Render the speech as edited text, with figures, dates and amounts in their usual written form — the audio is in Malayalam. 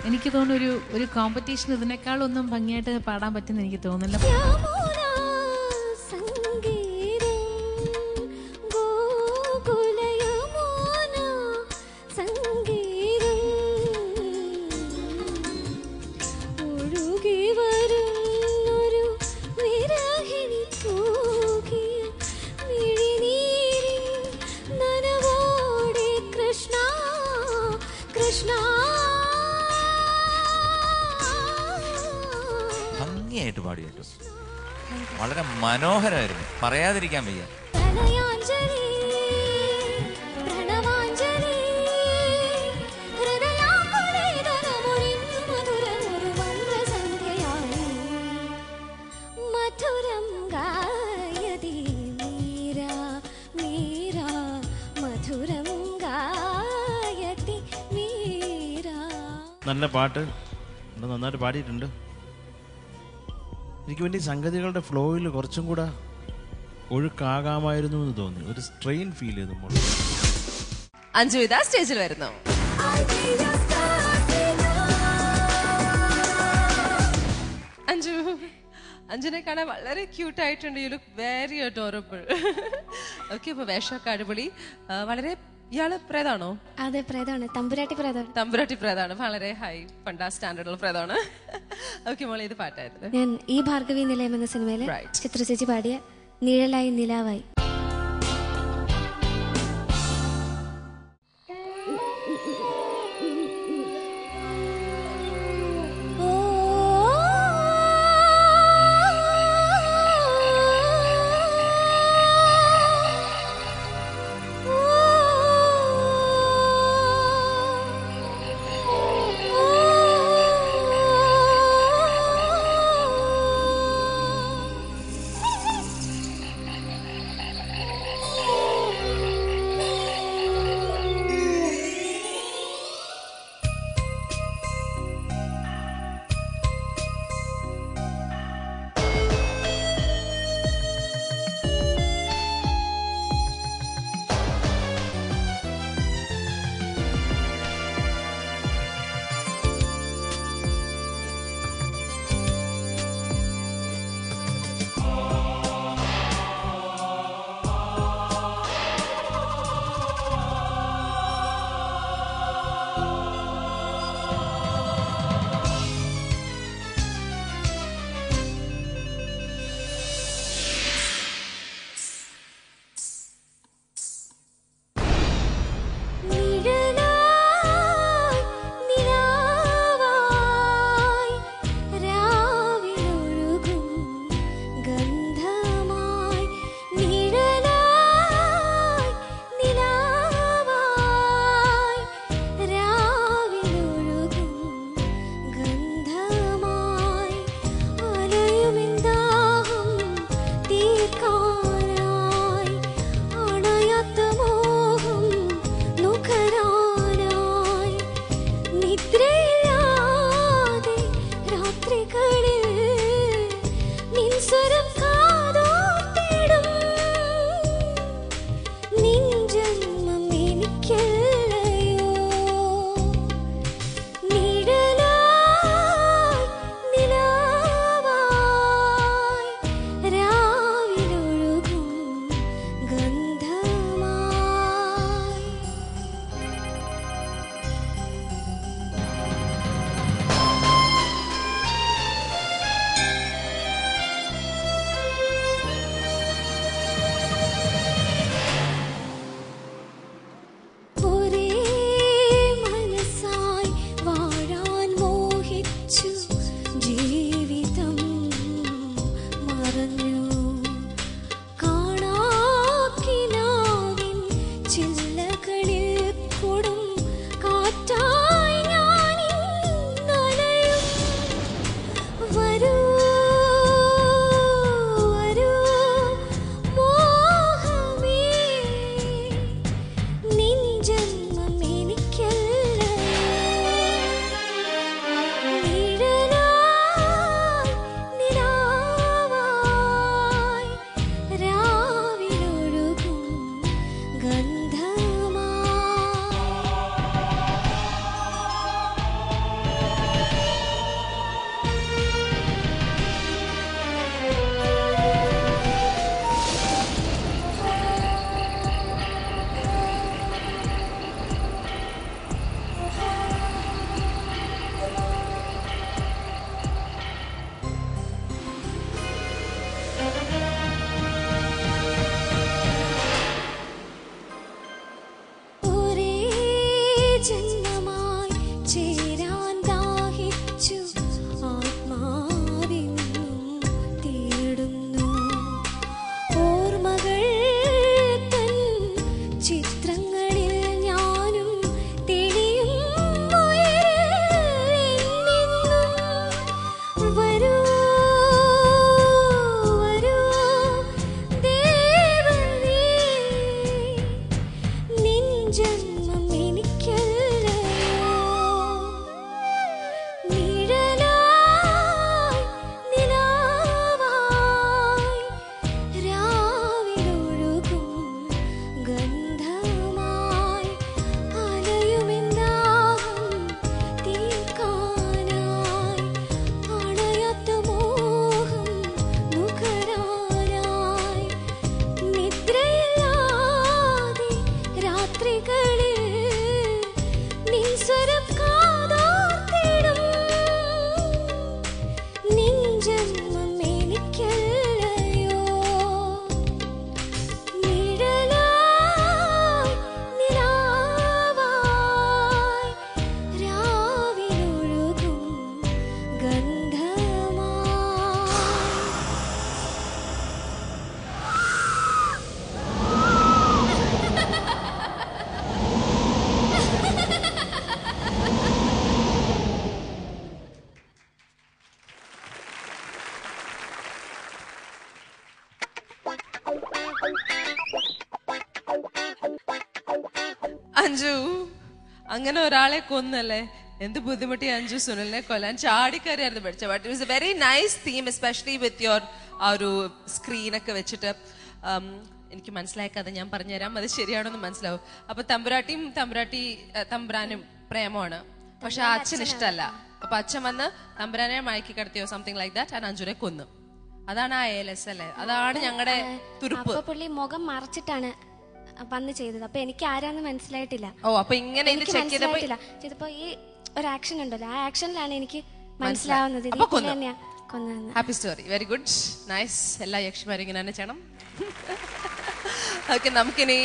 എനിക്ക് തോന്നുന്നു ഒരു കോമ്പറ്റീഷൻ ഇതിനേക്കാളൊന്നും ഭംഗിയായിട്ട് പാടാൻ പറ്റുമെന്ന് എനിക്ക് തോന്നുന്നില്ല. ഭംഗിയായിട്ട് പാടി കേട്ടോ, വളരെ മനോഹരമായിരുന്നു, പറയാതിരിക്കാൻ വയ്യ. നല്ല പാട്ട്, നന്നായിട്ട് പാടിയിട്ടുണ്ട്. എനിക്ക് വേണ്ടി സംഗതികളുടെ ഫ്ലോയിൽ കുറച്ചും കൂടെ ഒഴുക്കാകാമായിരുന്നു എന്ന് തോന്നി. ഒരു സ്ട്രെയിൻ ഫീൽ ചെയ്തു. അഞ്ജു ഇതാ സ്റ്റേജിൽ വരുന്നു. അഞ്ജുനെ കാണാൻ വളരെ ക്യൂട്ട് ആയിട്ടുണ്ട്. You look very adorable. Okay, അപ്പൊ വേഷമൊക്കെ അടിപൊളി. വളരെ ഇയാള് പ്രേതാണോ? അതെ, പ്രേതാണ്. തമ്പുരാട്ടി പ്രേതാണ്. വളരെ ഹൈ പണ്ടാ സ്റ്റാൻഡേർഡുള്ള പ്രേതാണ്. ഓക്കെ മോളെ, ഇത് പാട്ടായിരുന്നു. ഞാൻ ഈ ഭാർഗവി നിലയം എന്ന സിനിമയിലെ ചിത്രചേച്ചി പാടിയ നിഴലായി നിലാവായി. അഞ്ജു അങ്ങനെ ഒരാളെ കൊന്നല്ലേ, എന്ത് ബുദ്ധിമുട്ടി അഞ്ജു സുനിലിനെ കൊല്ലാൻ. ചാടിക്കറിയായിരുന്നു പഠിച്ചത്. But it was A very nice theme, especially with your ആ ഒരു സ്ക്രീനൊക്കെ വെച്ചിട്ട്. എനിക്ക് മനസ്സിലായ കഥ ഞാൻ പറഞ്ഞുതരാം, അത് ശരിയാണെന്ന് മനസ്സിലാവും. അപ്പൊ തമ്പുരാനും പ്രേമമാണ്, പക്ഷെ ആ അച്ഛൻ ഇഷ്ടമല്ല. അപ്പൊ അച്ഛൻ വന്ന് തമ്പുരാനെ മയക്കി കിടത്തിയോ സംതിങ് ലൈക്ക് ദാറ്റ്, ആൻഡ് അഞ്ജുനെ കൊന്നു. അതാണ് ആ ALS അല്ലേ, അതാണ് ഞങ്ങളുടെ തുരുപ്പ്. അപ്പൊ പുള്ളി മുഖം മറച്ചിട്ടാണ് വന്ന് ചെയ്തത്. അപ്പൊ എനിക്ക് ആരാന്ന് മനസ്സിലായിട്ടില്ല. ഓ, അപ്പൊ ഇങ്ങനെ ചെയ്തപ്പോ ഈ ഒരു ആക്ഷൻ ഉണ്ടല്ലോ, ആ ആക്ഷനിലാണ് എനിക്ക് മനസ്സിലാവുന്നത് തന്നെയാ കൊന്നതെന്ന്. Happy story, very good, nice. എല്ലാ യക്ഷിമാരും ഇങ്ങനെ തന്നെ ചെയ്യണം. ഓക്കെ, നമുക്കിനി